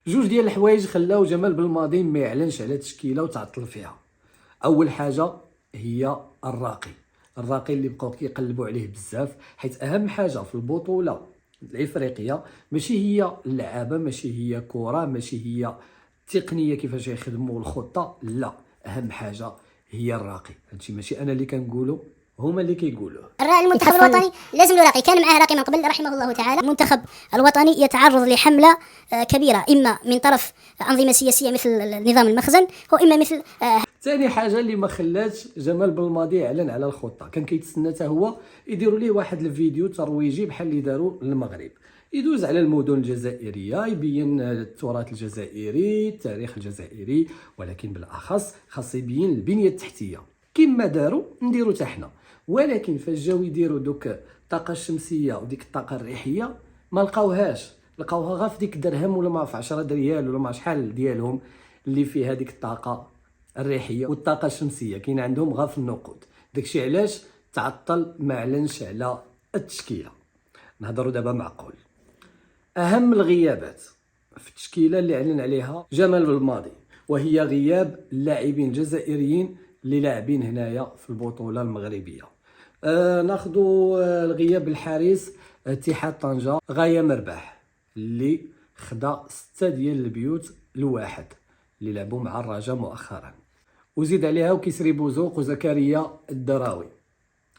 جوج ديال الحوايج خلاو جمال بلماضي ما يعلنش على تشكيله وتعطل فيها. اول حاجه هي الراقي اللي بقاو كيقلبوا عليه بزاف، حيت اهم حاجه في البطوله الافريقيه ماشي هي اللعابه، ماشي هي كره، ماشي هي التقنيه كيفاش يخدموا الخطه، لا، اهم حاجه هي الراقي. هادشي ماشي انا اللي كنقوله، هما اللي كيقولوه. المنتخب الوطني لازم له راقي، كان معاه راقي من قبل رحمه الله تعالى. المنتخب الوطني يتعرض لحملة كبيرة، إما من طرف أنظمة سياسية مثل نظام المخزن، وإما مثل ثاني حاجه اللي ما خلاتش جمال بلماضي يعلن على الخطه، كان كيتسنى حتى هو يديروا ليه واحد الفيديو ترويجي بحال اللي داروا للمغرب، يدوز على المدن الجزائريه، يبين التراث الجزائري، التاريخ الجزائري، ولكن بالاخص خاص يبين البنيه التحتيه كما داروا نديروا حتى حنا. ولكن فاش جاو يديروا دوك الطاقه الشمسيه وديك الطاقه الريحيه ما لقاوهاش، لقاوها غير في ديك درهم ولا ما في 10 ريال ولا ما شحال ديالهم اللي فيها ديك الطاقه الريحيه والطاقه الشمسيه، كاين عندهم غير في النقود. داكشي علاش تعطل ما اعلنش على التشكيله. نهضروا دابا معقول. اهم الغيابات في التشكيله اللي اعلن عليها جمال بلماضي، وهي غياب اللاعبين الجزائريين اللي لاعبين هنايا في البطوله المغربيه. ناخذوا الغياب الحارس اتحاد طنجة غاية مرباح اللي خدا 6 ديال البيوت لواحد اللي لعبوا مع الرجاء مؤخرا، وزيد عليها وكيسري بوزوق وزكريا الدراوي.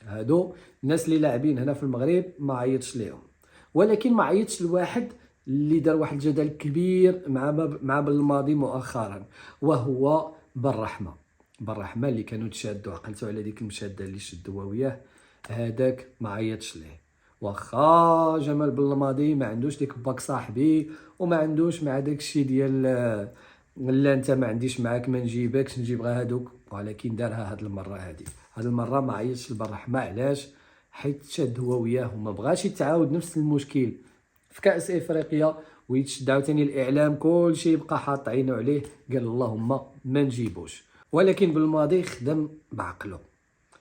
هادو الناس اللي لاعبين هنا في المغرب ما عيطش ليهم، ولكن ما عيطش لواحد اللي دار واحد الجدل كبير مع بالماضي مؤخرا، وهو بالرحمه. بالرحمه اللي كانوا تشادوا، عقلتوا على ديك المشاده اللي شدوا وياه، هذاك ما عيطش ليه. واخا جمال بالماضي ما عندوش ديك باك صاحبي وما عندوش مع داك الشيء ديال لا انت ما عنديش معاك ما نجيبكش، نجيب غير هادوك، ولكن دارها هاد المره. هاد المره ما عيطش لبالرحمه. علاش؟ حيت تشاد هو وياه وما بغاش يتعاود نفس المشكل في كاس افريقيا ويتشد عاوتاني الاعلام كلشي يبقى حاط عينه عليه، قال اللهم ما نجيبوش. ولكن بالماضي خدم بعقله.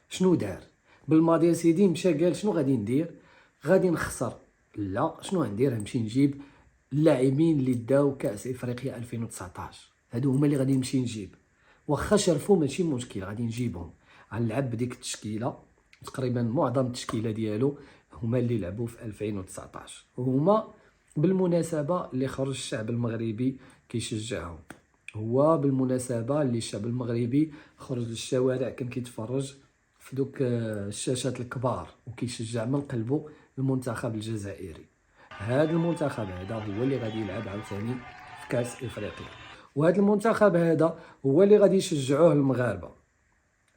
شنو دار بالماضي يا سيدي؟ مشى قال شنو غادي ندير؟ غادي نخسر؟ لا، شنو غندير؟ نمشي نجيب اللاعبين اللي داو كاس افريقيا 2019، هادو هما اللي غادي نمشي نجيب، واخا شرفوا ماشي مشكل، غادي نجيبهم. غنلعب بديك التشكيله، تقريبا معظم التشكيله ديالو هما اللي لعبوا في 2019، وهما بالمناسبه اللي خرج الشعب المغربي كيشجعهم. هو بالمناسبه اللي الشعب المغربي خرج للشوارع كان كيتفرج في دوك الشاشات الكبار وكيشجع من قلبه المنتخب الجزائري. هذا المنتخب هذا هو اللي غادي يلعب عاوتاني في كاس افريقيا، وهذا المنتخب هذا هو اللي غادي يشجعوه المغاربه.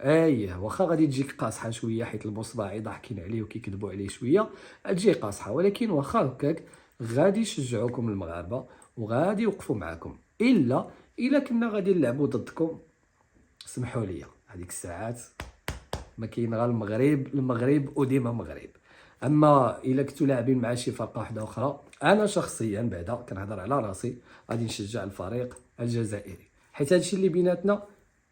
ايه، واخا غادي تجيك قاصحه شويه حيت البوصباعي ضاحكين عليه وكيكذبوا عليه شويه، تجي قاصحه، ولكن واخا هكاك غادي يشجعوكم المغاربه وغادي يوقفوا معاكم. الا كنا غادي نلعبوا ضدكم، سمحوا لي هذيك الساعات ما كاين غير المغرب وديما مغرب. اما الا كنتو لاعبين مع شي فرقه واحده اخرى، انا شخصيا بعدا كنهضر على راسي غادي نشجع الفريق الجزائري، حيت هادشي اللي بيناتنا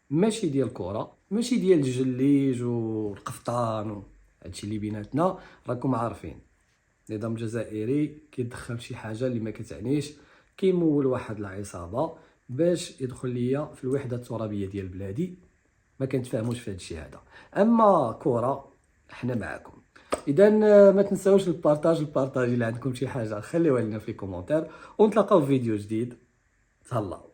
ماشي ديال الكره، ماشي ديال الجليج والقفطان هادشي اللي بيناتنا راكم عارفين. النظام الجزائري كيدخل شي حاجه اللي ما كتعنيش، كيمول واحد العصابه باش يدخل ليا في الوحده الترابيه ديال بلادي. ما كنتفاهموش في هذا الشيء هذا. اما كره احنا معكم. اذا ما تنساوش البارطاج الا عندكم شي حاجه خليوها لنا في كومونتير، ونتلاقاو في فيديو جديد. تهلاو.